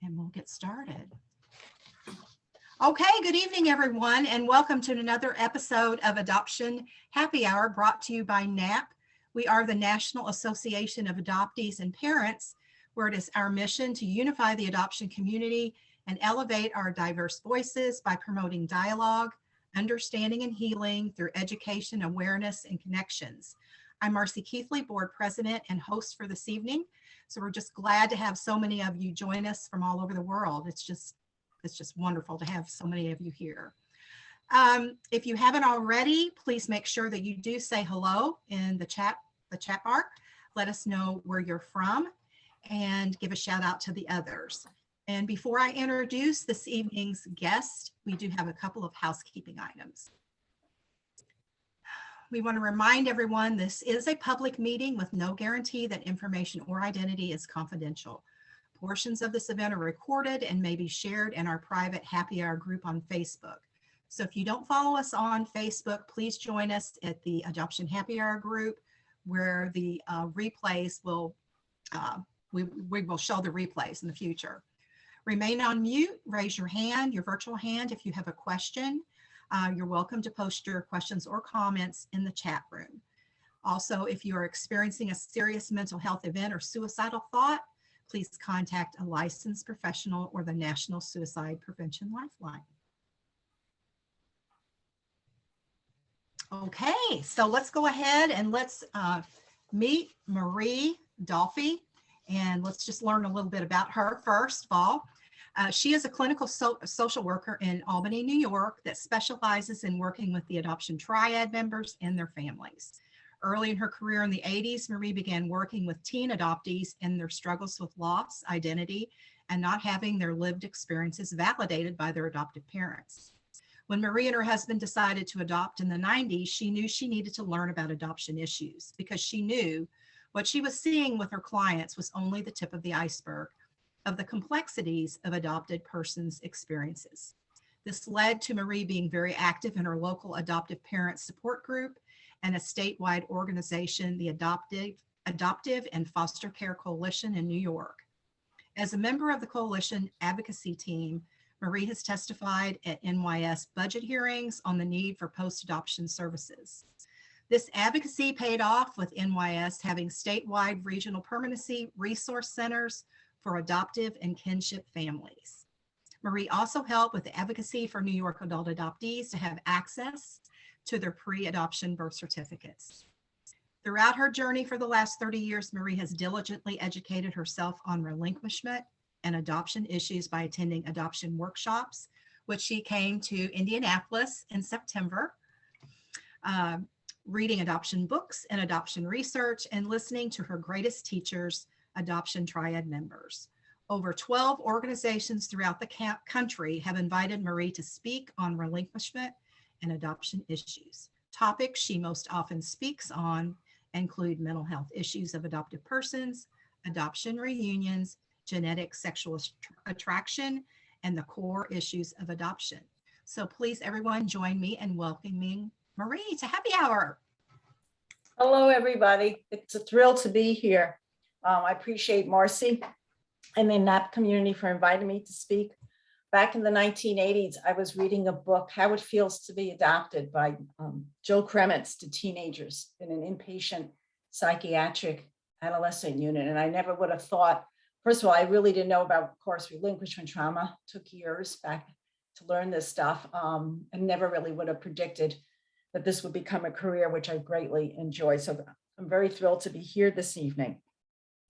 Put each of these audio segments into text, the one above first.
And we'll get started. Okay, good evening, everyone, and welcome to another episode of Adoption Happy Hour brought to you by NAAP. We are the National Association of Adoptees and Parents, where it is our mission to unify the adoption community and elevate our diverse voices by promoting dialogue, understanding, and healing through education, awareness, and connections. I'm Marcie Keithley, Board President and host for this evening. So we're just glad to have so many of you join us from all over the world. It's just wonderful to have so many of you here. If you haven't already, please make sure that you do say hello in the chat bar. Let us know where you're from and give a shout out to the others. And before I introduce this evening's guest, we do have a couple of housekeeping items. We want to remind everyone this is a public meeting with no guarantee that information or identity is confidential. Portions of this event are recorded and may be shared in our private happy hour group on Facebook. So if you don't follow us on Facebook, please join us at the Adoption Happy Hour group, where the replays will, we will show the replays in the future. Remain on mute, raise your hand, your virtual hand, if you have a question. You're welcome to post your questions or comments in the chat room. Also, if you are experiencing a serious mental health event or suicidal thought, please contact a licensed professional or the National Suicide Prevention Lifeline. Okay, so let's go ahead and let's meet Marie Dolfi, and let's just learn a little bit about her first of all. She is a clinical social worker in Albany, New York, that specializes in working with the adoption triad members and their families. Early in her career in the 80s, Marie began working with teen adoptees and their struggles with loss, identity, and not having their lived experiences validated by their adoptive parents. When Marie and her husband decided to adopt in the 90s, she knew she needed to learn about adoption issues because she knew what she was seeing with her clients was only the tip of the iceberg of the complexities of adopted persons' experiences. This led to Marie being very active in her local adoptive parent support group and a statewide organization, the Adoptive and Foster Care Coalition in New York. As a member of the coalition advocacy team, Marie has testified at NYS budget hearings on the need for post-adoption services. This advocacy paid off with NYS having statewide regional permanency resource centers for adoptive and kinship families. Marie also helped with the advocacy for New York adult adoptees to have access to their pre-adoption birth certificates. Throughout her journey for the last 30 years, Marie has diligently educated herself on relinquishment and adoption issues by attending adoption workshops, which she came to Indianapolis in September, reading adoption books and adoption research, and listening to her greatest teachers, adoption triad members. Over 12 organizations throughout the country have invited Marie to speak on relinquishment and adoption issues. Topics she most often speaks on include mental health issues of adoptive persons, adoption reunions, genetic sexual attraction, and the core issues of adoption. So please, everyone, join me in welcoming Marie to Happy Hour. Hello, everybody. It's a thrill to be here. I appreciate Marcie and the NAAP community for inviting me to speak. Back in the 1980s, I was reading a book, How It Feels to Be Adopted, by Jill Kremitz, to teenagers in an inpatient psychiatric adolescent unit. And I never would have thought, first of all, I really didn't know about, of course, relinquishment trauma. It took years back to learn this stuff, and never really would have predicted that this would become a career, which I greatly enjoy. So I'm very thrilled to be here this evening.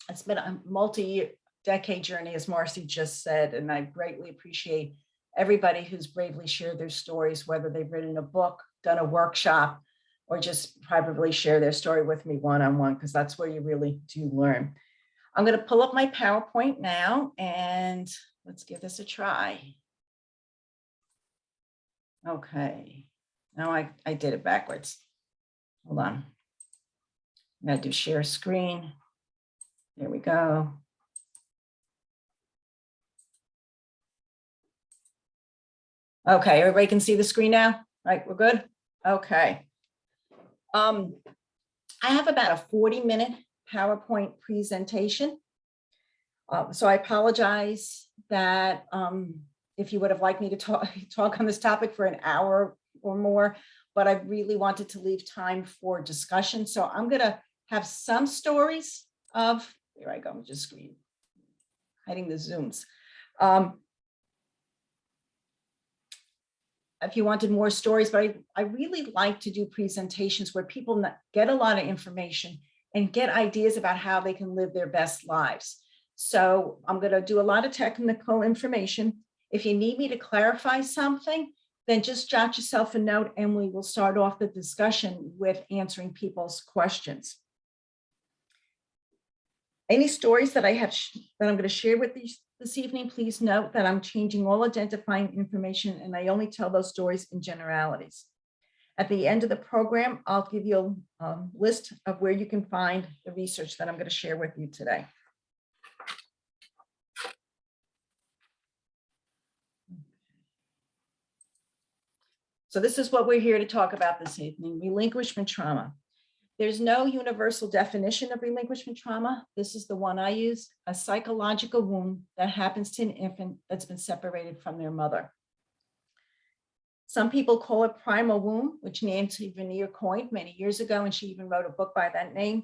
It's been a multi-decade journey, as Marcie just said, and I greatly appreciate everybody who's bravely shared their stories, whether they've written a book, done a workshop, or just privately share their story with me one-on-one, because that's where you really do learn. I'm going to pull up my PowerPoint now, and let's give this a try. Okay, now I did it backwards. Hold on. I'm going to do share screen. There we go. Okay, everybody can see the screen now? Right, we're good? Okay. I have about a 40-minute PowerPoint presentation. So I apologize that if you would have liked me to talk on this topic for an hour or more, but I really wanted to leave time for discussion. So I'm going to have some stories of, here I go, I'm just screen hiding the Zooms. If you wanted more stories, but I really like to do presentations where people get a lot of information and get ideas about how they can live their best lives. So I'm going to do a lot of technical information. If you need me to clarify something, then just jot yourself a note and we will start off the discussion with answering people's questions. Any stories that I have that I'm going to share with you this evening, please note that I'm changing all identifying information and I only tell those stories in generalities. At the end of the program, I'll give you a list of where you can find the research that I'm going to share with you today. So this is what we're here to talk about this evening, relinquishment trauma. There's no universal definition of relinquishment trauma. This is the one I use, a psychological wound that happens to an infant that's been separated from their mother. Some people call it primal wound, which Nancy Vernier coined many years ago, and she even wrote a book by that name.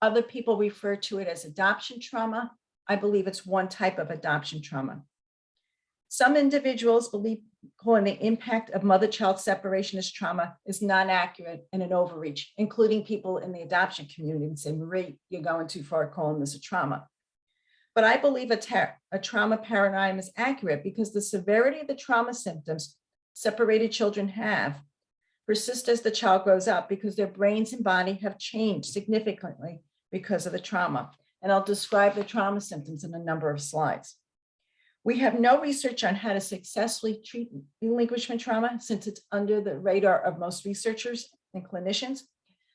Other people refer to it as adoption trauma. I believe it's one type of adoption trauma. Some individuals believe calling the impact of mother-child separation as trauma is not accurate and an overreach, including people in the adoption community and say, Marie, you're going too far calling this a trauma. But I believe a trauma paradigm is accurate because the severity of the trauma symptoms separated children have persist as the child grows up because their brains and body have changed significantly because of the trauma. And I'll describe the trauma symptoms in a number of slides. We have no research on how to successfully treat relinquishment trauma since it's under the radar of most researchers and clinicians.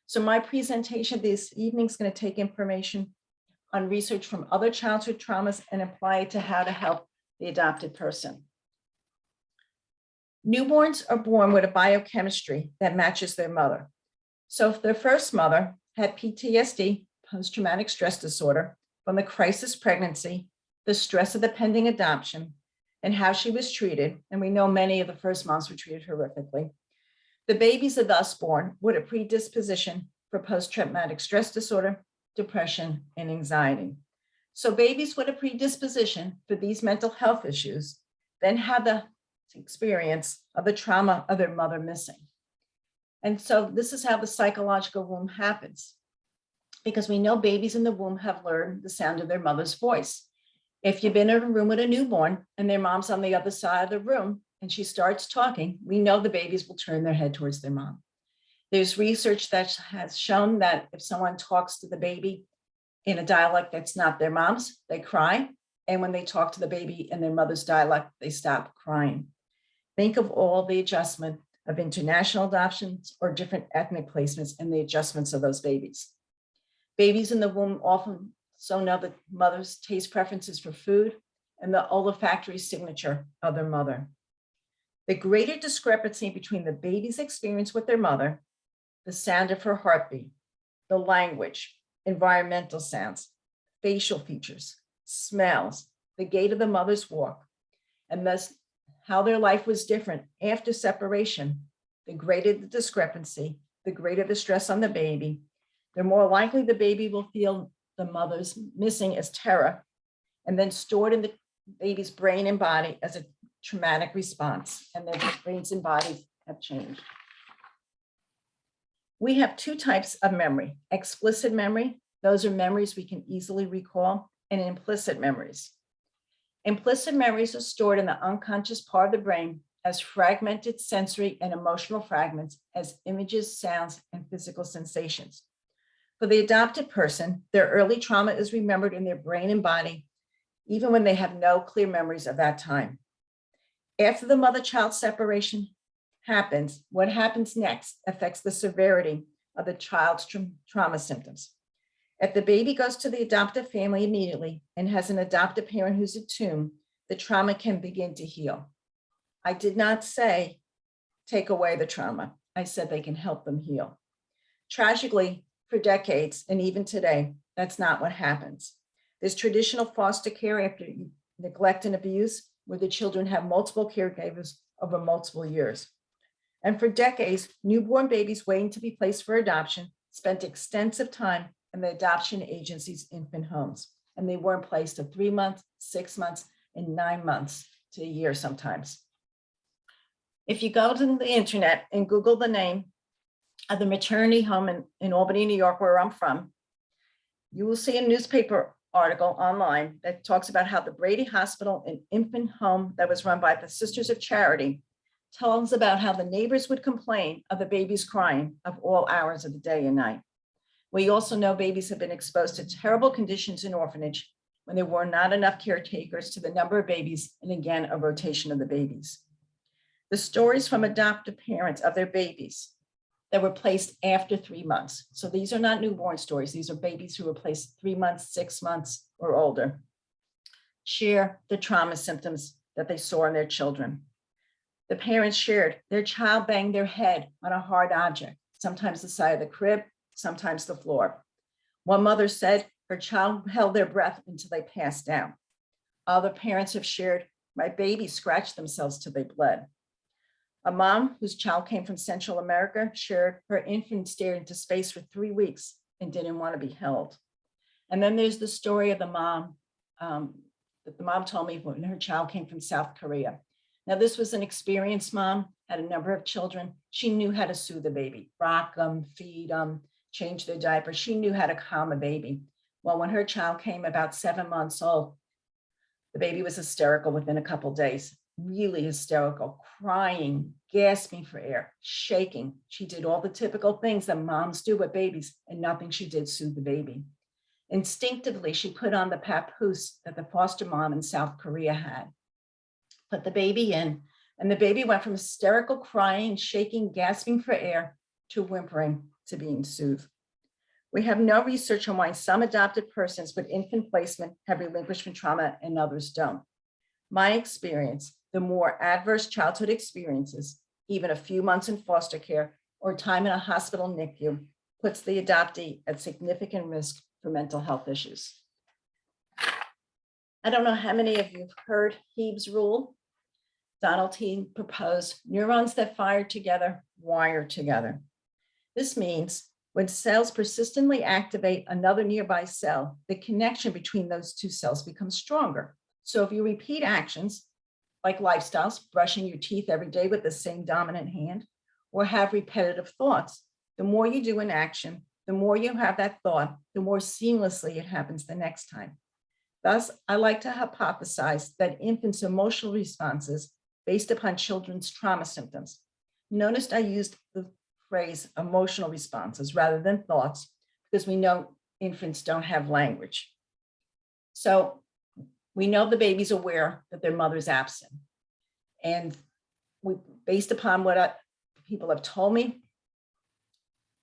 So my presentation this evening is going to take information on research from other childhood traumas and apply it to how to help the adopted person. Newborns are born with a biochemistry that matches their mother. So if their first mother had PTSD, post-traumatic stress disorder, from the crisis pregnancy, the stress of the pending adoption, and how she was treated, and we know many of the first moms were treated horrifically, the babies are thus born with a predisposition for post-traumatic stress disorder, depression, and anxiety. So babies with a predisposition for these mental health issues then have the experience of the trauma of their mother missing. And so this is how the psychological wound happens, because we know babies in the womb have learned the sound of their mother's voice. If you've been in a room with a newborn and their mom's on the other side of the room and she starts talking, we know the babies will turn their head towards their mom. There's research that has shown that if someone talks to the baby in a dialect that's not their mom's, they cry. And when they talk to the baby in their mother's dialect, they stop crying. Think of all the adjustment of international adoptions or different ethnic placements and the adjustments of those babies. Babies in the womb often know the mother's taste preferences for food and the olfactory signature of their mother. The greater discrepancy between the baby's experience with their mother, the sound of her heartbeat, the language, environmental sounds, facial features, smells, the gait of the mother's walk, and thus how their life was different after separation, the greater the discrepancy, the greater the stress on the baby, the more likely the baby will feel the mother's missing as terror, and then stored in the baby's brain and body as a traumatic response, and their brains and bodies have changed. We have two types of memory: explicit memory, those are memories we can easily recall, and implicit memories. Implicit memories are stored in the unconscious part of the brain as fragmented sensory and emotional fragments, as images, sounds, and physical sensations. For the adopted person, their early trauma is remembered in their brain and body, even when they have no clear memories of that time. After the mother-child separation happens, what happens next affects the severity of the child's trauma symptoms. If the baby goes to the adoptive family immediately and has an adoptive parent who's attuned, the trauma can begin to heal. I did not say take away the trauma. I said they can help them heal. Tragically, for decades, and even today, that's not what happens. There's traditional foster care after neglect and abuse, where the children have multiple caregivers over multiple years. And for decades, newborn babies waiting to be placed for adoption spent extensive time in the adoption agency's infant homes. And they weren't placed for 3 months, 6 months, and 9 months to a year sometimes. If you go to the internet and Google the name of the maternity home in Albany, New York, where I'm from, you will see a newspaper article online that talks about how the Brady Hospital, an infant home that was run by the Sisters of Charity, tells about how the neighbors would complain of the babies crying of all hours of the day and night. We also know babies have been exposed to terrible conditions in orphanage when there were not enough caretakers to the number of babies, and again, a rotation of the babies. The stories from adoptive parents of their babies that were placed after 3 months. So these are not newborn stories. These are babies who were placed 3 months, 6 months, or older. Share the trauma symptoms that they saw in their children. The parents shared their child banged their head on a hard object, sometimes the side of the crib, sometimes the floor. One mother said her child held their breath until they passed down. Other parents have shared, my baby scratched themselves till they bled. A mom whose child came from Central America shared her infant stared into space for 3 weeks and didn't want to be held. And then there's the story of the mom that the mom told me when her child came from South Korea. Now, this was an experienced mom, had a number of children. She knew how to soothe a baby, rock them, feed them, change their diaper. She knew how to calm a baby. Well, when her child came about 7 months old, the baby was hysterical within a couple of days, really hysterical, crying, gasping for air, shaking. She did all the typical things that moms do with babies, and nothing she did soothe the baby. Instinctively, she put on the papoose that the foster mom in South Korea had, put the baby in, and the baby went from hysterical crying, shaking, gasping for air, to whimpering, to being soothed. We have no research on why some adopted persons with infant placement have relinquishment trauma and others don't. My experience, the more adverse childhood experiences, even a few months in foster care or time in a hospital NICU, puts the adoptee at significant risk for mental health issues. I don't know how many of you have heard Hebe's rule. Donald T. proposed neurons that fire together, wire together. This means when cells persistently activate another nearby cell, the connection between those two cells becomes stronger. So if you repeat actions like lifestyles, brushing your teeth every day with the same dominant hand, or have repetitive thoughts, the more you do an action, the more you have that thought, the more seamlessly it happens the next time. Thus, I like to hypothesize that infants' emotional responses based upon children's trauma symptoms. Notice I used the phrase emotional responses rather than thoughts, because we know infants don't have language. So we know the baby's aware that their mother's absent. And based upon what people have told me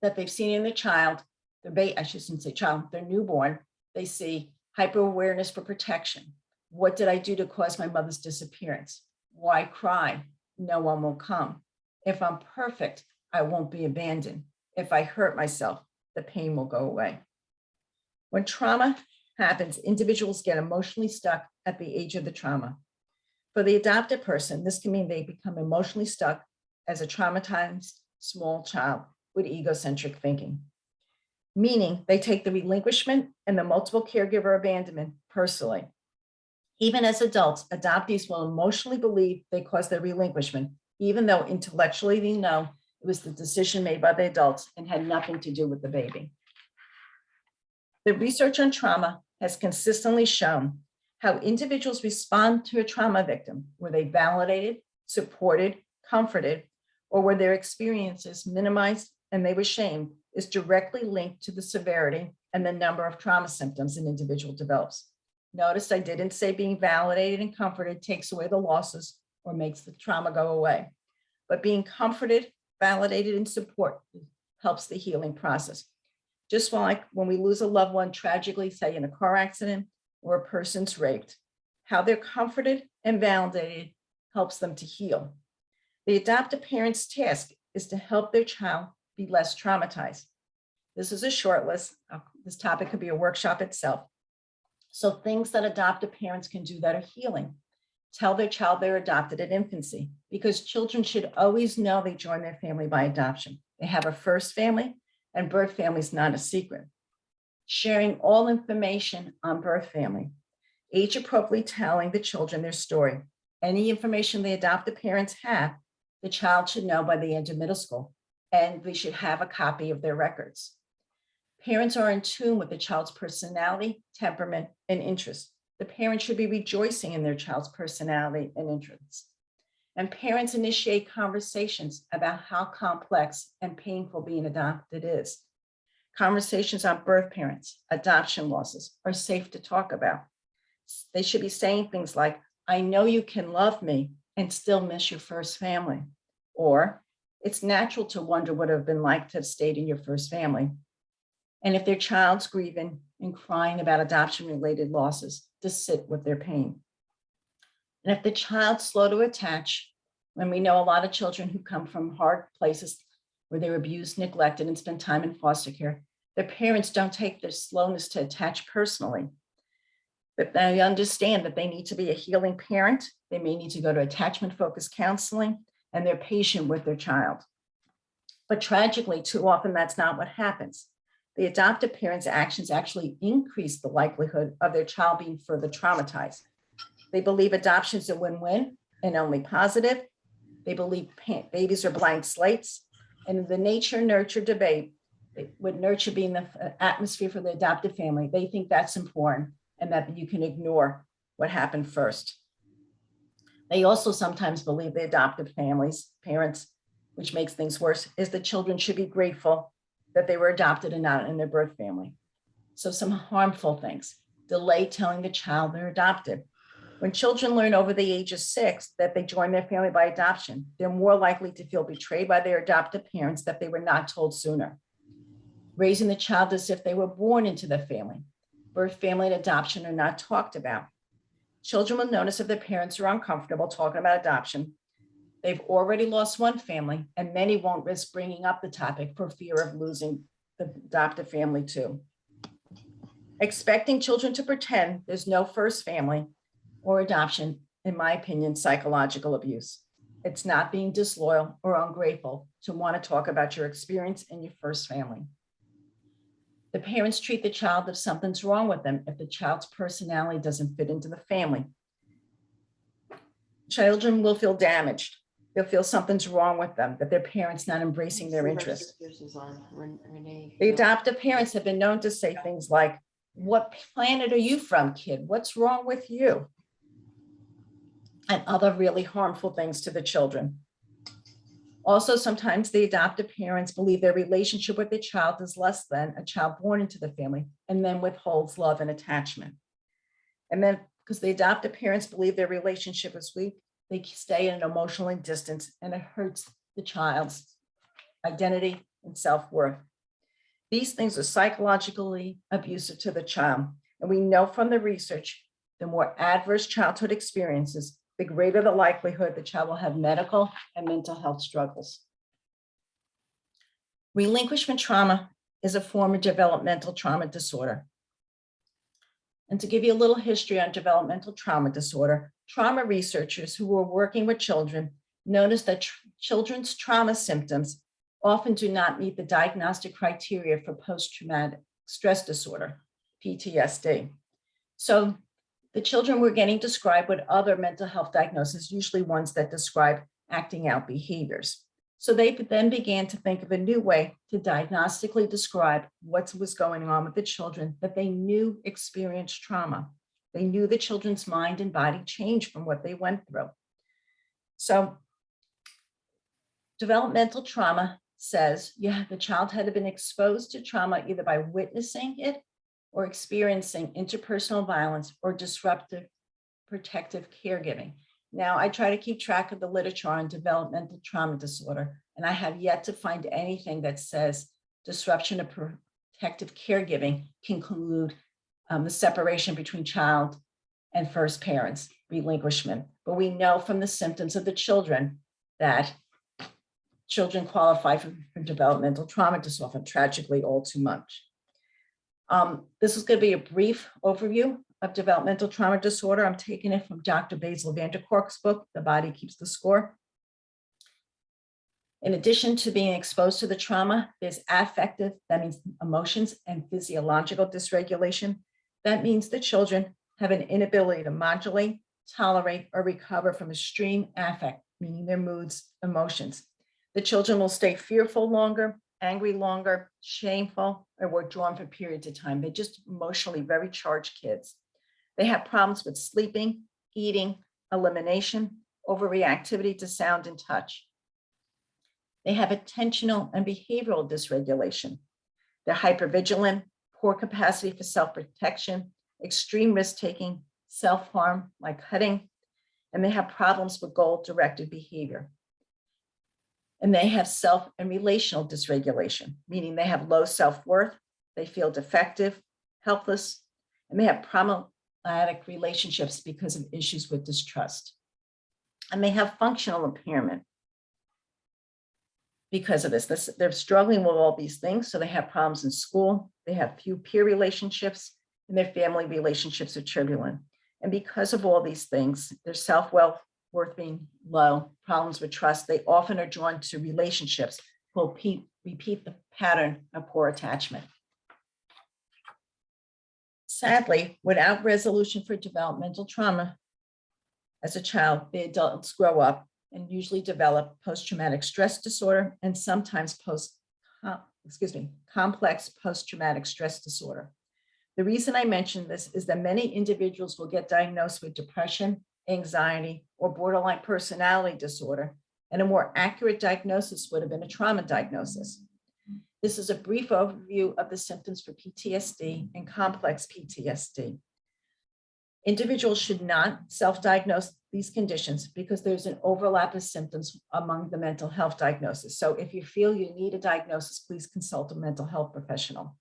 that they've seen in the child, I shouldn't say child, their newborn, they see hyper-awareness for protection. What did I do to cause my mother's disappearance? Why cry? No one will come. If I'm perfect, I won't be abandoned. If I hurt myself, the pain will go away. When trauma happens, individuals get emotionally stuck at the age of the trauma. For the adopted person, this can mean they become emotionally stuck as a traumatized small child with egocentric thinking, meaning they take the relinquishment and the multiple caregiver abandonment personally. Even as adults, adoptees will emotionally believe they caused their relinquishment, even though intellectually they know it was the decision made by the adults and had nothing to do with the baby. The research on trauma has consistently shown how individuals respond to a trauma victim. Were they validated, supported, comforted, or were their experiences minimized and they were shamed, is directly linked to the severity and the number of trauma symptoms an individual develops. Notice I didn't say being validated and comforted takes away the losses or makes the trauma go away, but being comforted, validated, and support helps the healing process. Just like when we lose a loved one tragically, say in a car accident or a person's raped, how they're comforted and validated helps them to heal. The adoptive parent's task is to help their child be less traumatized. This is a short list. This topic could be a workshop itself. So things that adoptive parents can do that are healing. Tell their child they're adopted at infancy, because children should always know they join their family by adoption. They have a first family, and birth family is not a secret. Sharing all information on birth family. Age appropriately telling the children their story. Any information the adoptive parents have, the child should know by the end of middle school, and they should have a copy of their records. Parents are in tune with the child's personality, temperament, and interests. The parent should be rejoicing in their child's personality and interests. And parents initiate conversations about how complex and painful being adopted is. Conversations on birth parents, adoption losses are safe to talk about. They should be saying things like, I know you can love me and still miss your first family. Or, it's natural to wonder what it would have been like to have stayed in your first family. And if their child's grieving and crying about adoption-related losses, to sit with their pain. And if the child's slow to attach, when we know a lot of children who come from hard places where they were abused, neglected, and spent time in foster care, their parents don't take their slowness to attach personally. But they understand that they need to be a healing parent. They may need to go to attachment-focused counseling, and they're patient with their child. But tragically, too often that's not what happens. The adoptive parents' actions actually increase the likelihood of their child being further traumatized. They believe adoption is a win-win and only positive. They believe babies are blank slates. And in the nature-nurture debate, with nurture being the atmosphere for the adoptive family, they think that's important and that you can ignore what happened first. They also sometimes believe the adoptive parents, which makes things worse, is the children should be grateful that they were adopted and not in their birth family. So some harmful things: delay telling the child they're adopted. When children learn over the age of 6 that they join their family by adoption, they're more likely to feel betrayed by their adoptive parents that they were not told sooner. Raising the child as if they were born into the family. Birth family and adoption are not talked about. Children will notice if their parents are uncomfortable talking about adoption. They've already lost one family, and many won't risk bringing up the topic for fear of losing the adoptive family too. Expecting children to pretend there's no first family or adoption, in my opinion, psychological abuse. It's not being disloyal or ungrateful to want to talk about your experience in your first family. The parents treat the child if something's wrong with them, if the child's personality doesn't fit into the family. Children will feel damaged. They'll feel something's wrong with them, that their parents not embracing their interests. The adoptive parents have been known to say things like, what planet are you from, kid? What's wrong with you? And other really harmful things to the children. Also, sometimes the adoptive parents believe their relationship with the child is less than a child born into the family, and then withholds love and attachment. And then, because the adoptive parents believe their relationship is weak, they stay in an emotional distance, and it hurts the child's identity and self-worth. These things are psychologically abusive to the child. And we know from the research, the more adverse childhood experiences, the greater the likelihood the child will have medical and mental health struggles. Relinquishment trauma is a form of developmental trauma disorder. And to give you a little history on developmental trauma disorder, trauma researchers who were working with children noticed that children's trauma symptoms often do not meet the diagnostic criteria for post-traumatic stress disorder, PTSD. So the children were getting described with other mental health diagnoses, usually ones that describe acting out behaviors. So they then began to think of a new way to diagnostically describe what was going on with the children that they knew experienced trauma. They knew the children's mind and body changed from what they went through. So developmental trauma says the child had been exposed to trauma either by witnessing it or experiencing interpersonal violence or disruptive protective caregiving. Now, I try to keep track of the literature on developmental trauma disorder, and I have yet to find anything that says disruption of protective caregiving can include the separation between child and first parents, relinquishment. But we know from the symptoms of the children that children qualify for developmental trauma disorder, tragically all too much. This is going to be a brief overview of developmental trauma disorder. I'm taking it from Dr. Basil van der Kolk's book, The Body Keeps the Score. In addition to being exposed to the trauma, there's affective, that means emotions, and physiological dysregulation. That means the children have an inability to modulate, tolerate, or recover from extreme affect, meaning their moods, emotions. The children will stay fearful longer, angry longer, shameful, or withdrawn for periods of time. They're just emotionally very charged kids. They have problems with sleeping, eating, elimination, overreactivity to sound and touch. They have attentional and behavioral dysregulation. They're hypervigilant, poor capacity for self-protection, extreme risk-taking, self-harm like cutting, and they have problems with goal-directed behavior. And they have self and relational dysregulation, meaning they have low self-worth, they feel defective, helpless, and they have problematic relationships because of issues with distrust. And they have functional impairment because of this. They're struggling with all these things. So they have problems in school, they have few peer relationships, and their family relationships are turbulent. And because of all these things, their self-worth being low, problems with trust, they often are drawn to relationships will repeat the pattern of poor attachment. Sadly, without resolution for developmental trauma as a child, the adults grow up and usually develop post-traumatic stress disorder and sometimes complex post-traumatic stress disorder. The reason I mention this is that many individuals will get diagnosed with depression, anxiety, or borderline personality disorder, and a more accurate diagnosis would have been a trauma diagnosis. This is a brief overview of the symptoms for PTSD and complex PTSD. Individuals should not self-diagnose these conditions because there's an overlap of symptoms among the mental health diagnosis. So if you feel you need a diagnosis, please consult a mental health professional.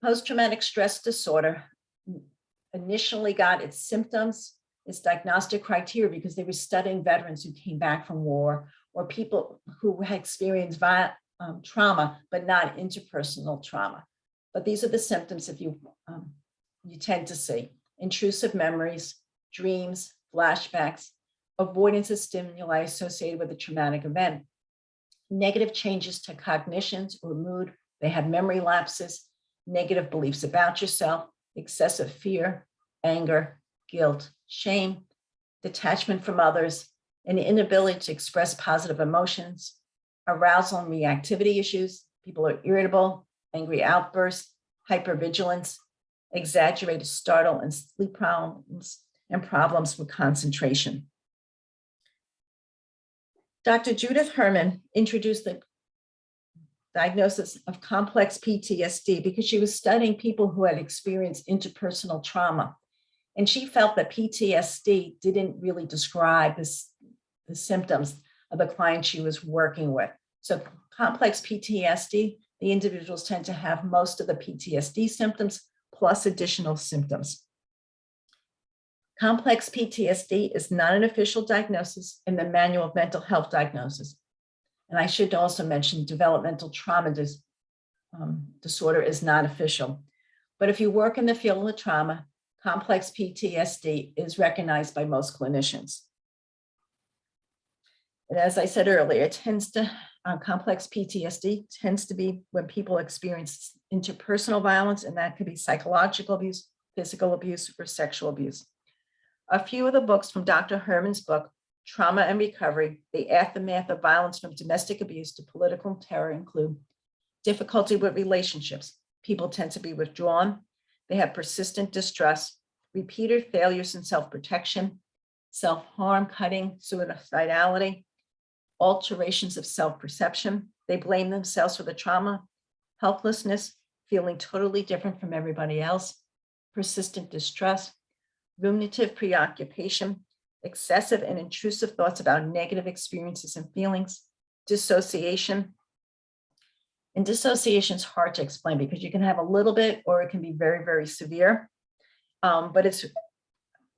Post-traumatic stress disorder initially got its symptoms, its diagnostic criteria, because they were studying veterans who came back from war or people who had experienced trauma, but not interpersonal trauma. But these are the symptoms that you tend to see: intrusive memories, dreams, flashbacks, avoidance of stimuli associated with a traumatic event, negative changes to cognitions or mood. They have memory lapses, negative beliefs about yourself, excessive fear, anger, guilt, shame, detachment from others, an inability to express positive emotions, arousal and reactivity issues. People are irritable, angry outbursts, hypervigilance, exaggerated startle and sleep problems, and problems with concentration. Dr. Judith Herman introduced the diagnosis of complex PTSD because she was studying people who had experienced interpersonal trauma. And she felt that PTSD didn't really describe the symptoms of the client she was working with. So complex PTSD, the individuals tend to have most of the PTSD symptoms plus additional symptoms. Complex PTSD is not an official diagnosis in the Manual of Mental Health Diagnosis. And I should also mention developmental trauma disorder is not official. But if you work in the field of trauma, complex PTSD is recognized by most clinicians. And as I said earlier, complex PTSD tends to be when people experience interpersonal violence, and that could be psychological abuse, physical abuse, or sexual abuse. A few of the books from Dr. Herman's book, Trauma and Recovery, The Aftermath of Violence from Domestic Abuse to Political Terror, include difficulty with relationships. People tend to be withdrawn. They have persistent distrust, repeated failures in self-protection, self-harm, cutting, suicidality, alterations of self-perception. They blame themselves for the trauma, helplessness, feeling totally different from everybody else, persistent distrust, ruminative preoccupation, excessive and intrusive thoughts about negative experiences and feelings, dissociation. And dissociation is hard to explain because you can have a little bit or it can be very, very severe. But it's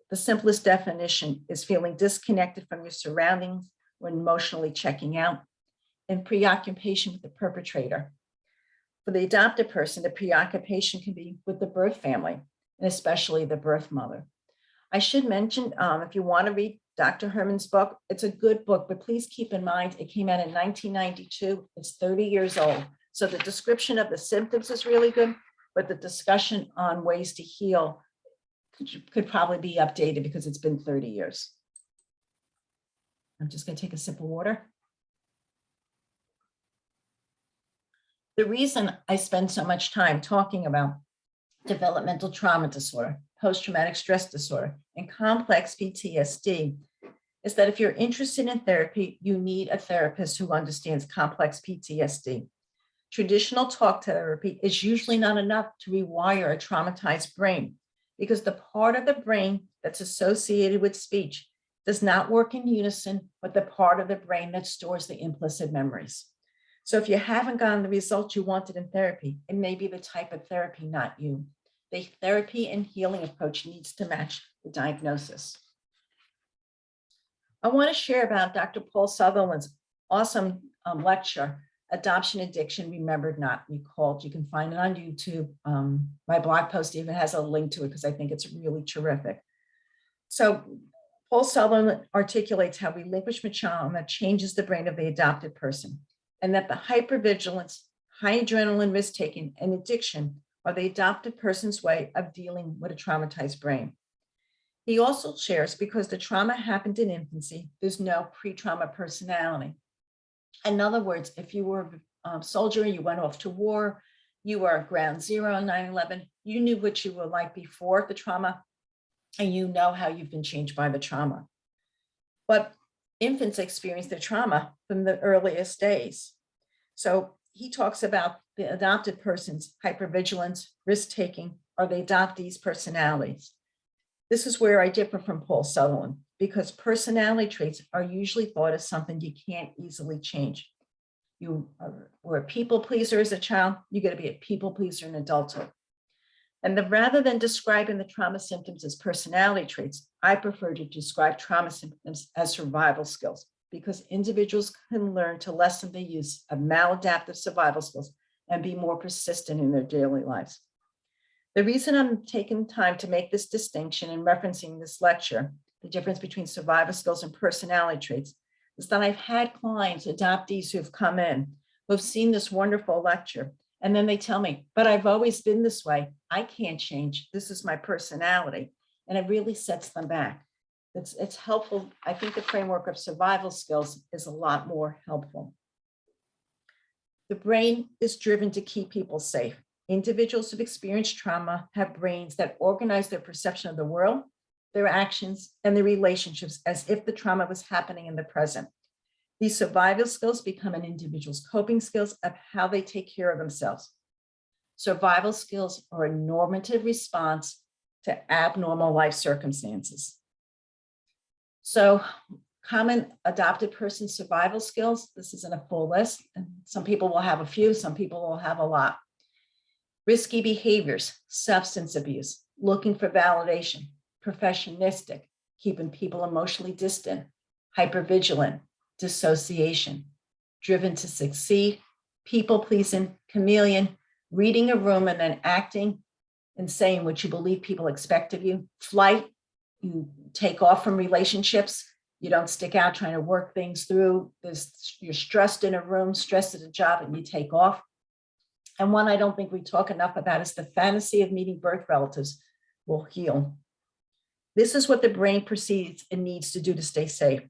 the simplest definition is feeling disconnected from your surroundings when emotionally checking out, and preoccupation with the perpetrator. For the adopted person, the preoccupation can be with the birth family, and especially the birth mother. I should mention, if you want to read Dr. Herman's book, it's a good book, but please keep in mind, it came out in 1992. It's 30 years old. So the description of the symptoms is really good, but the discussion on ways to heal could probably be updated because it's been 30 years. I'm just going to take a sip of water. The reason I spend so much time talking about developmental trauma disorder, post-traumatic stress disorder, and complex PTSD is that if you're interested in therapy, you need a therapist who understands complex PTSD. Traditional talk therapy is usually not enough to rewire a traumatized brain because the part of the brain that's associated with speech does not work in unison with the part of the brain that stores the implicit memories. So if you haven't gotten the results you wanted in therapy, it may be the type of therapy, not you. The therapy and healing approach needs to match the diagnosis. I want to share about Dr. Paul Sutherland's awesome lecture, Adoption Addiction, Remembered Not Recalled. You can find it on YouTube. My blog post even has a link to it because I think it's really terrific. So Paul Sutherland articulates how relinquishment trauma changes the brain of the adopted person, and that the hypervigilance, high adrenaline risk-taking, and addiction are the adopted person's way of dealing with a traumatized brain. He also shares because the trauma happened in infancy, there's no pre-trauma personality. In other words, if you were a soldier, you went off to war, you were ground zero on 9/11, you knew what you were like before the trauma, and you know how you've been changed by the trauma. But infants experience the trauma from the earliest days. So he talks about the adopted person's hypervigilance, risk-taking, or the adoptee's personalities. This is where I differ from Paul Sutherland, because personality traits are usually thought as something you can't easily change. You were a people pleaser as a child, you got to be a people pleaser in adulthood. And rather than describing the trauma symptoms as personality traits, I prefer to describe trauma symptoms as survival skills, because individuals can learn to lessen the use of maladaptive survival skills and be more persistent in their daily lives. The reason I'm taking time to make this distinction and referencing this lecture, the difference between survival skills and personality traits, is that I've had clients, adoptees who've come in, who've seen this wonderful lecture, and then they tell me, but I've always been this way. I can't change. This is my personality. And it really sets them back. It's helpful. I think the framework of survival skills is a lot more helpful. The brain is driven to keep people safe. Individuals who've experienced trauma have brains that organize their perception of the world, their actions, and their relationships as if the trauma was happening in the present. These survival skills become an individual's coping skills of how they take care of themselves. Survival skills are a normative response to abnormal life circumstances. So common adopted person survival skills, this isn't a full list, and some people will have a few, some people will have a lot. Risky behaviors, substance abuse, looking for validation, perfectionistic, keeping people emotionally distant, hypervigilant, dissociation, driven to succeed, people-pleasing, chameleon, reading a room and then acting and saying what you believe people expect of you, flight, you take off from relationships, you don't stick out trying to work things through, you're stressed in a room, stressed at a job, and you take off. And one I don't think we talk enough about is the fantasy of meeting birth relatives will heal. This is what the brain perceives and needs to do to stay safe.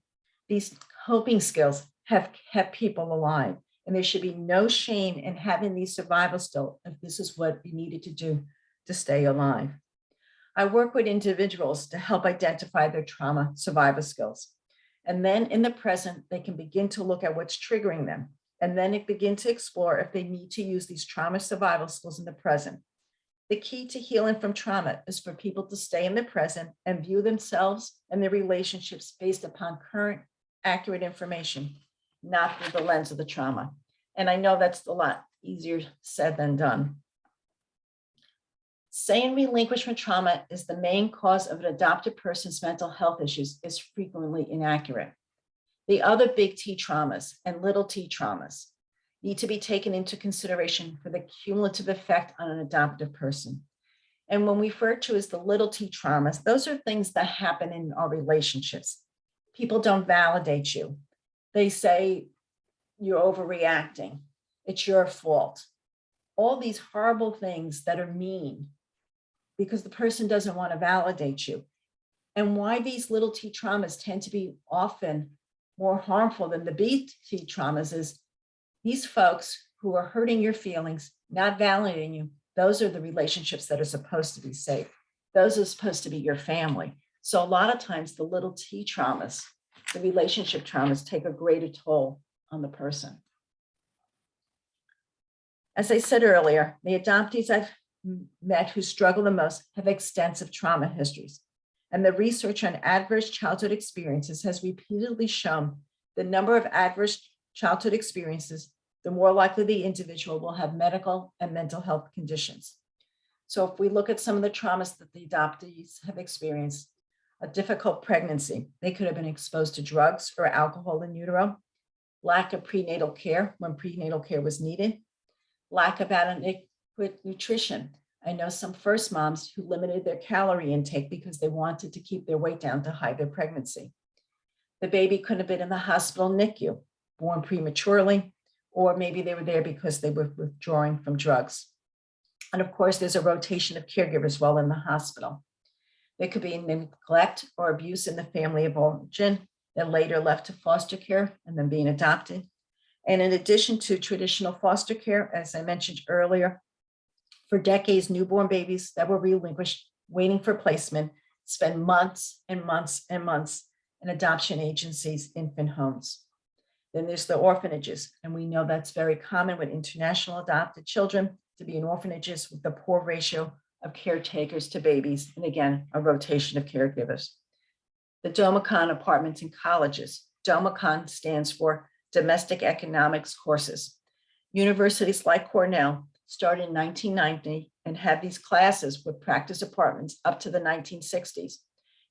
These coping skills have kept people alive, and there should be no shame in having these survival skills if this is what you needed to do to stay alive. I work with individuals to help identify their trauma survival skills. And then in the present, they can begin to look at what's triggering them. And then begin to explore if they need to use these trauma survival skills in the present. The key to healing from trauma is for people to stay in the present and view themselves and their relationships based upon current, accurate information, not through the lens of the trauma. And I know that's a lot easier said than done. Saying relinquishment trauma is the main cause of an adopted person's mental health issues is frequently inaccurate. The other big T traumas and little t traumas, need to be taken into consideration for the cumulative effect on an adoptive person. And when we refer to as the little t traumas, those are things that happen in our relationships. People don't validate you. They say you're overreacting. It's your fault. All these horrible things that are mean because the person doesn't want to validate you. And why these little t traumas tend to be often more harmful than the big T traumas is these folks who are hurting your feelings, not validating you, those are the relationships that are supposed to be safe. Those are supposed to be your family. So a lot of times the little t traumas, the relationship traumas, take a greater toll on the person. As I said earlier, the adoptees I've met who struggle the most have extensive trauma histories. And the research on adverse childhood experiences has repeatedly shown the number of adverse childhood experiences, the more likely the individual will have medical and mental health conditions. So if we look at some of the traumas that the adoptees have experienced, a difficult pregnancy, they could have been exposed to drugs or alcohol in utero, lack of prenatal care when prenatal care was needed, lack of adequate nutrition. I know some first moms who limited their calorie intake because they wanted to keep their weight down to hide their pregnancy. The baby couldn't have been in the hospital NICU, born prematurely, or maybe they were there because they were withdrawing from drugs. And of course, there's a rotation of caregivers while in the hospital. There could be neglect or abuse in the family of origin, then later left to foster care and then being adopted. And in addition to traditional foster care, as I mentioned earlier, for decades, newborn babies that were relinquished, waiting for placement, spend months and months and months in adoption agencies' infant homes. Then there's the orphanages, and we know that's very common with international adopted children to be in orphanages with the poor ratio of caretakers to babies, and again, a rotation of caregivers. The Domicon apartments in colleges. Domicon stands for Domestic Economics Courses. Universities like Cornell started in 1990 and had these classes with practice apartments up to the 1960s.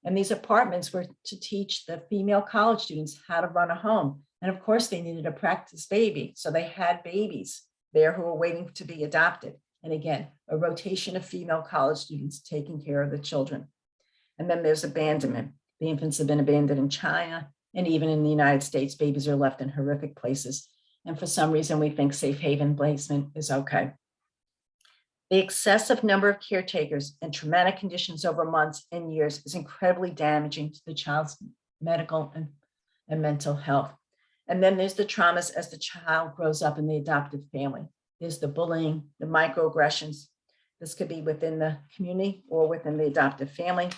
And these apartments were to teach the female college students how to run a home. And of course, they needed a practice baby. So they had babies there who were waiting to be adopted. And again, a rotation of female college students taking care of the children. And then there's abandonment. The infants have been abandoned in China, and even in the United States, babies are left in horrific places. And for some reason, we think safe haven placement is okay. The excessive number of caretakers and traumatic conditions over months and years is incredibly damaging to the child's medical and mental health. And then there's the traumas as the child grows up in the adoptive family. There's the bullying, the microaggressions. This could be within the community or within the adoptive family.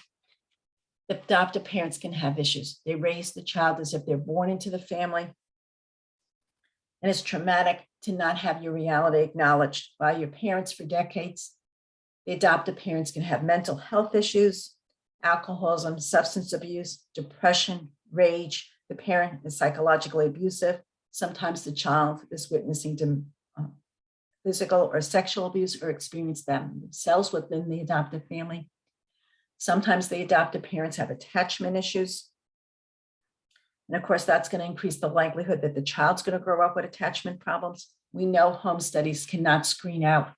The adoptive parents can have issues. They raise the child as if they're born into the family. And it's traumatic to not have your reality acknowledged by your parents for decades. The adoptive parents can have mental health issues, alcoholism, substance abuse, depression, rage. The parent is psychologically abusive. Sometimes the child is witnessing physical or sexual abuse or experience them themselves within the adoptive family. Sometimes the adoptive parents have attachment issues. And of course, that's going to increase the likelihood that the child's going to grow up with attachment problems. We know home studies cannot screen out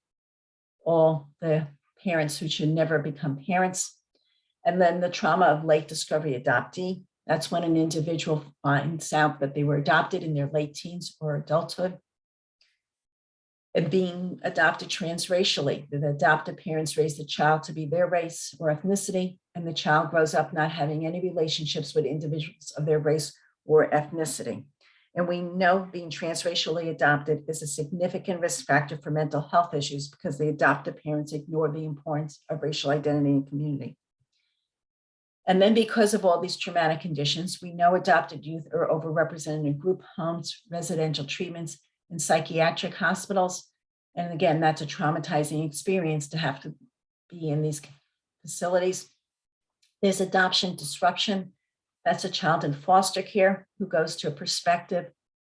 all the parents who should never become parents. And then the trauma of late discovery adoptee. That's when an individual finds out that they were adopted in their late teens or adulthood. And being adopted transracially, the adoptive parents raise the child to be their race or ethnicity, and the child grows up not having any relationships with individuals of their race or ethnicity. And we know being transracially adopted is a significant risk factor for mental health issues because the adoptive parents ignore the importance of racial identity and community. And then because of all these traumatic conditions, we know adopted youth are overrepresented in group homes, residential treatments, and psychiatric hospitals. And again, that's a traumatizing experience to have to be in these facilities. There's adoption disruption. That's a child in foster care who goes to a prospective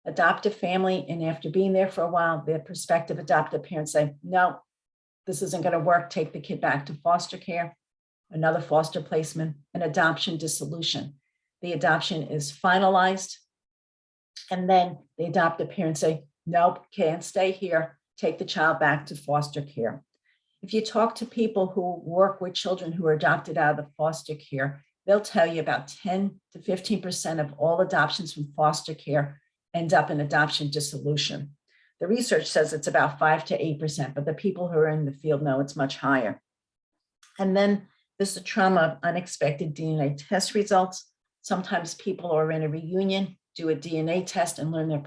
adoptive family. And after being there for a while, the prospective adoptive parents say, no, this isn't going to work. Take the kid back to foster care, another foster placement, and adoption dissolution. The adoption is finalized. And then the adoptive parents say, Nope, can't stay here. Take the child back to foster care. If you talk to people who work with children who are adopted out of the foster care, they'll tell you about 10 to 15% of all adoptions from foster care end up in adoption dissolution. The research says it's about 5 to 8%, but the people who are in the field know it's much higher. And then there's the trauma of unexpected DNA test results. Sometimes people are in a reunion, do a DNA test and learn their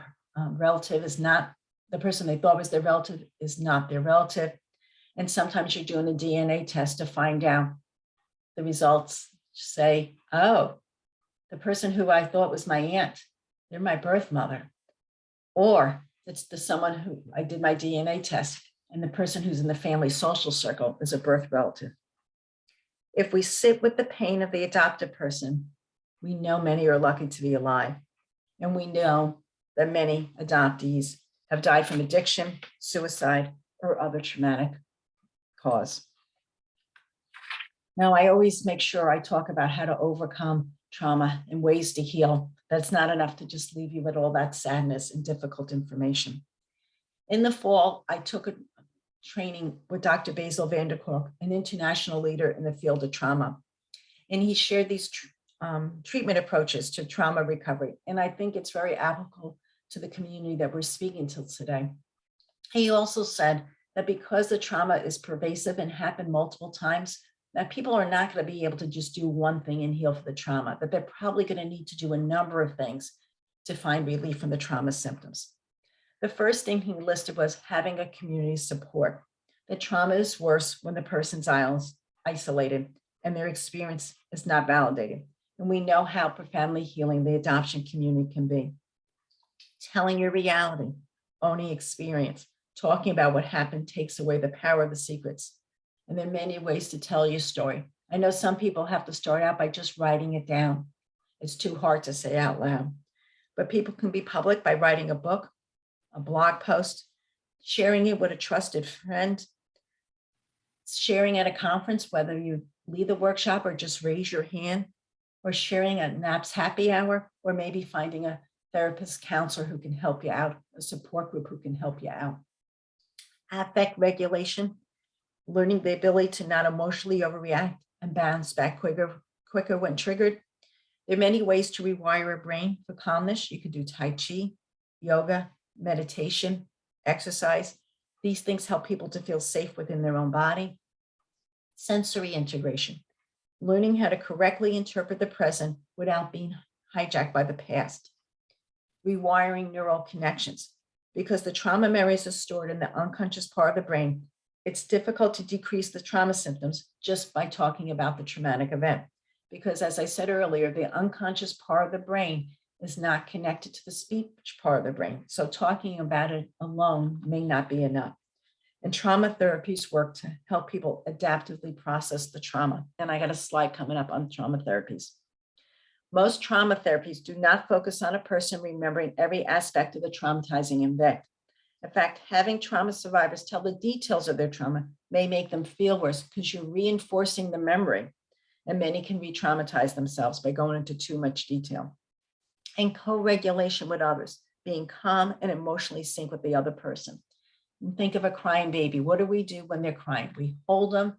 relative is not, the person they thought was their relative is not their relative. And sometimes you're doing a DNA test to find out the results say, oh, the person who I thought was my aunt, they're my birth mother. Or it's the someone who I did my DNA test and the person who's in the family social circle is a birth relative. If we sit with the pain of the adopted person, we know many are lucky to be alive. And we know that many adoptees have died from addiction, suicide, or other traumatic cause. Now, I always make sure I talk about how to overcome trauma and ways to heal. That's not enough to just leave you with all that sadness and difficult information. In the fall, I took a training with Dr. Basil van der Kolk, an international leader in the field of trauma. And he shared these treatment approaches to trauma recovery. And I think it's very applicable to the community that we're speaking to today. He also said that because the trauma is pervasive and happened multiple times, that people are not going to be able to just do one thing and heal for the trauma, that they're probably going to need to do a number of things to find relief from the trauma symptoms. The first thing he listed was having a community support. The trauma is worse when the person's isolated and their experience is not validated. And we know how profoundly healing the adoption community can be. Telling your reality, owning experience, talking about what happened takes away the power of the secrets. And there are many ways to tell your story. I know some people have to start out by just writing it down. It's too hard to say out loud. But people can be public by writing a book, a blog post, sharing it with a trusted friend, sharing at a conference, whether you lead the workshop or just raise your hand, or sharing at NAAP's happy hour, or maybe finding a therapist, counselor who can help you out, a support group who can help you out. Affect regulation, learning the ability to not emotionally overreact and bounce back quicker when triggered. There are many ways to rewire a brain for calmness. You could do Tai Chi, yoga, meditation, exercise. These things help people to feel safe within their own body. Sensory integration, learning how to correctly interpret the present without being hijacked by the past. Rewiring neural connections. Because the trauma memories are stored in the unconscious part of the brain, it's difficult to decrease the trauma symptoms just by talking about the traumatic event. Because as I said earlier, the unconscious part of the brain is not connected to the speech part of the brain. So talking about it alone may not be enough. And trauma therapies work to help people adaptively process the trauma. And I got a slide coming up on trauma therapies. Most trauma therapies do not focus on a person remembering every aspect of the traumatizing event. In fact, having trauma survivors tell the details of their trauma may make them feel worse because you're reinforcing the memory, and many can re-traumatize themselves by going into too much detail. And co-regulation with others, being calm and emotionally sync with the other person. And think of a crying baby. What do we do when they're crying? We hold them,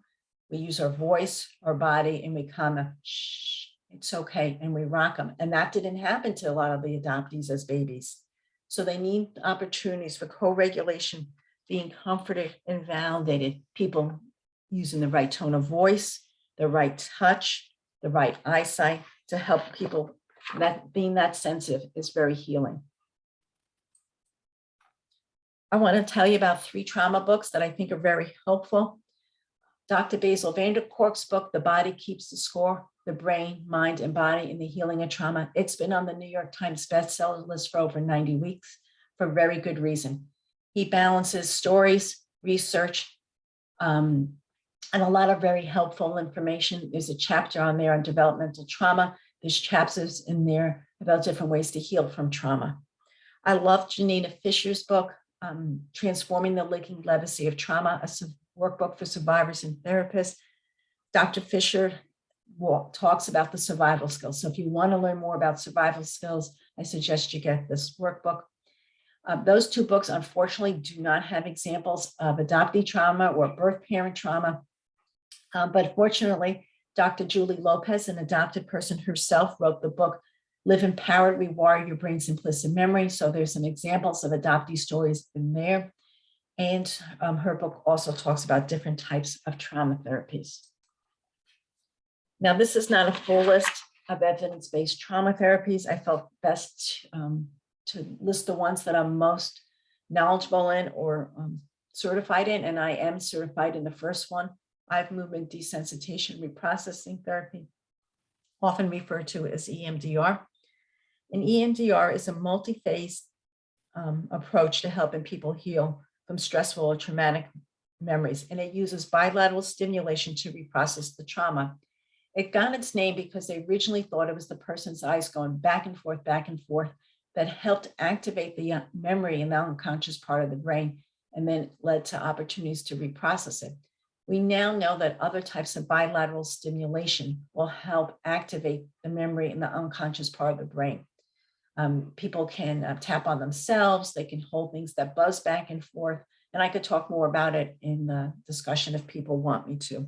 we use our voice, our body, and we calm them. Shh, it's okay, and we rock them. And that didn't happen to a lot of the adoptees as babies. So they need opportunities for co-regulation, being comforted and validated, people using the right tone of voice, the right touch, the right eyesight to help people. That being that sensitive is very healing. I want to tell you about 3 trauma books that I think are very helpful. Dr. Basil van der Kolk's book, The Body Keeps the Score, The Brain, Mind, and Body in the Healing of Trauma. It's been on the New York Times bestseller list for over 90 weeks for very good reason. He balances stories, research, and a lot of very helpful information. There's a chapter on there on developmental trauma. There's chapters in there about different ways to heal from trauma. I love Janina Fisher's book, Transforming the Living Legacy of Trauma, a workbook for survivors and therapists. Dr. Fisher talks about the survival skills. So if you want to learn more about survival skills, I suggest you get this workbook. Those two books, unfortunately, do not have examples of adoptee trauma or birth parent trauma. But fortunately, Dr. Julie Lopez, an adopted person herself, wrote the book, Live Empowered, Rewire Your Brain's Implicit Memory. So there's some examples of adoptee stories in there. And her book also talks about different types of trauma therapies. Now, this is not a full list of evidence-based trauma therapies. I felt best to list the ones that I'm most knowledgeable in or certified in, and I am certified in the first one, eye movement desensitization reprocessing therapy, often referred to as EMDR. And EMDR is a multi-phase approach to helping people heal from stressful or traumatic memories, and it uses bilateral stimulation to reprocess the trauma. It got its name because they originally thought it was the person's eyes going back and forth, that helped activate the memory in the unconscious part of the brain, and then led to opportunities to reprocess it. We now know that other types of bilateral stimulation will help activate the memory in the unconscious part of the brain. People can tap on themselves, they can hold things that buzz back and forth, and I could talk more about it in the discussion if people want me to.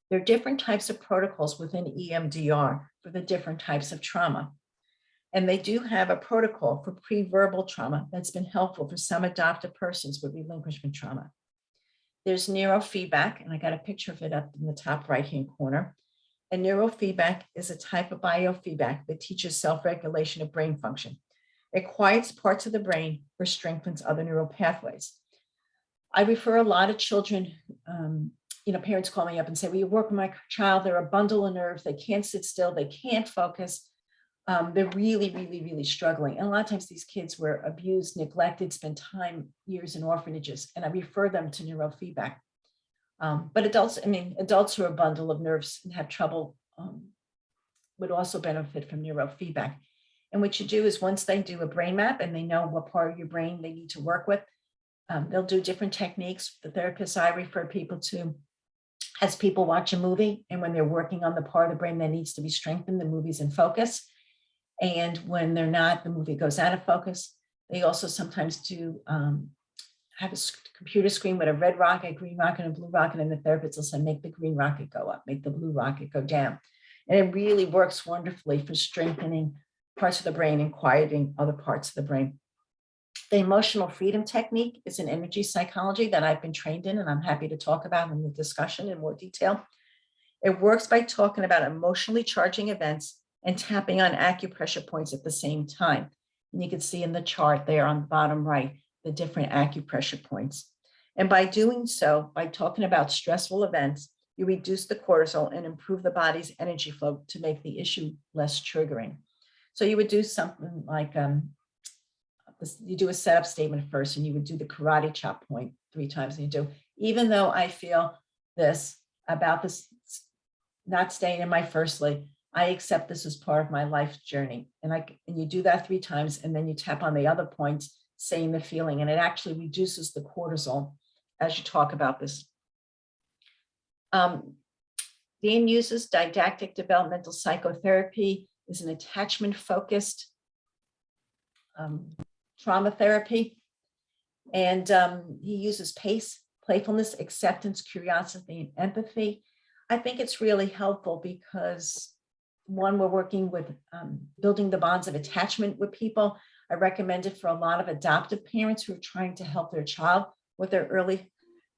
There are different types of protocols within EMDR for the different types of trauma. And they do have a protocol for pre-verbal trauma that's been helpful for some adopted persons with relinquishment trauma. There's neurofeedback, and I got a picture of it up in the top right-hand corner. And neurofeedback is a type of biofeedback that teaches self-regulation of brain function. It quiets parts of the brain or strengthens other neural pathways. I refer a lot of children, parents call me up and say, will you work with my child? They're a bundle of nerves. They can't sit still. They can't focus. They're really struggling. And a lot of times these kids were abused, neglected, spent years in orphanages, and I refer them to neurofeedback. But adults who are a bundle of nerves and have trouble would also benefit from neurofeedback. And what you do is once they do a brain map and they know what part of your brain they need to work with, they'll do different techniques. The therapists I refer people to, as people watch a movie, and when they're working on the part of the brain that needs to be strengthened, the movie's in focus. And when they're not, the movie goes out of focus. They also sometimes do have a computer screen with a red rocket, green rocket, and a blue rocket, and the therapist will say, make the green rocket go up, make the blue rocket go down. And it really works wonderfully for strengthening parts of the brain and quieting other parts of the brain. The emotional freedom technique is an energy psychology that I've been trained in, and I'm happy to talk about in the discussion in more detail. It works by talking about emotionally charging events and tapping on acupressure points at the same time. And you can see in the chart there on the bottom right, the different acupressure points. And by doing so, by talking about stressful events, you reduce the cortisol and improve the body's energy flow to make the issue less triggering. So you would do something like, you do a setup statement first, and you would do the karate chop point 3 times. And you do, even though I feel this about this not staying in my first leg, I accept this as part of my life journey. And you do that 3 times, and then you tap on the other points, saying the feeling, and it actually reduces the cortisol as you talk about this. Dean uses didactic developmental psychotherapy, is an attachment-focused trauma therapy. And he uses pace, playfulness, acceptance, curiosity, and empathy. I think it's really helpful because, one, we're working with building the bonds of attachment with people. I recommend it for a lot of adoptive parents who are trying to help their child with their early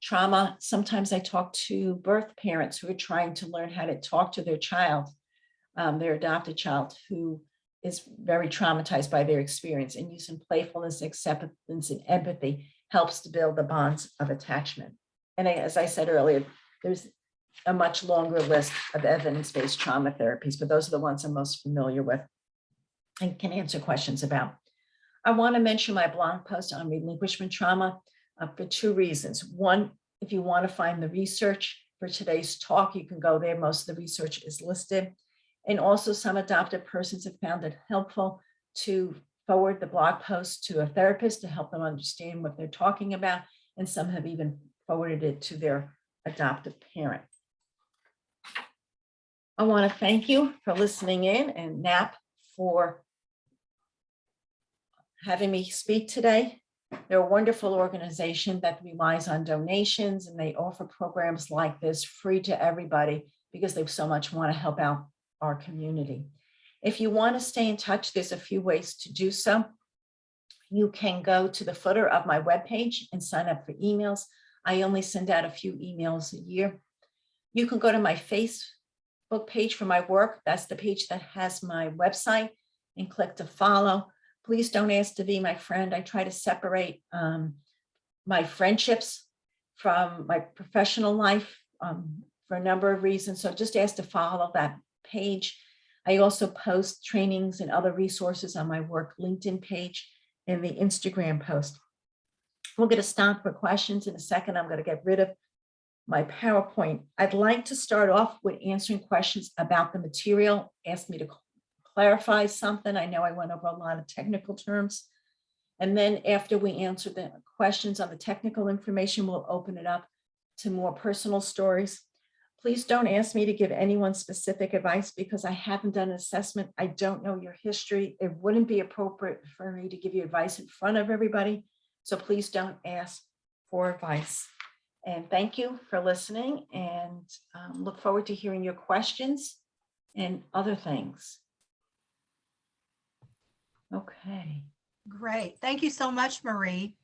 trauma. Sometimes I talk to birth parents who are trying to learn how to talk to their child, their adopted child, who is very traumatized by their experience, and using playfulness, acceptance, and empathy helps to build the bonds of attachment. And as I said earlier, there's a much longer list of evidence-based trauma therapies, but those are the ones I'm most familiar with and can answer questions about. I want to mention my blog post on relinquishment trauma for 2 reasons. One, if you want to find the research for today's talk, you can go there. Most of the research is listed. And also, some adopted persons have found it helpful to forward the blog post to a therapist to help them understand what they're talking about. And some have even forwarded it to their adoptive parent. I want to thank you for listening in, and NAAP for having me speak today. They're a wonderful organization that relies on donations, and they offer programs like this free to everybody because they so much want to help out our community. If you want to stay in touch, there's a few ways to do so. You can go to the footer of my webpage and sign up for emails. I only send out a few emails a year. You can go to my Facebook page for my work. That's the page that has my website, and click to follow. Please don't ask to be my friend. I try to separate my friendships from my professional life for a number of reasons. So just ask to follow that page. I also post trainings and other resources on my work LinkedIn page and the Instagram post. We're going to stop for questions in a second. I'm going to get rid of my PowerPoint. I'd like to start off with answering questions about the material. Ask me to clarify something. I know I went over a lot of technical terms. And then after we answer the questions on the technical information, we'll open it up to more personal stories. Please don't ask me to give anyone specific advice because I haven't done an assessment. I don't know your history. It wouldn't be appropriate for me to give you advice in front of everybody. So please don't ask for advice. And thank you for listening, and look forward to hearing your questions and other things. Okay. Great. Thank you so much, Marie.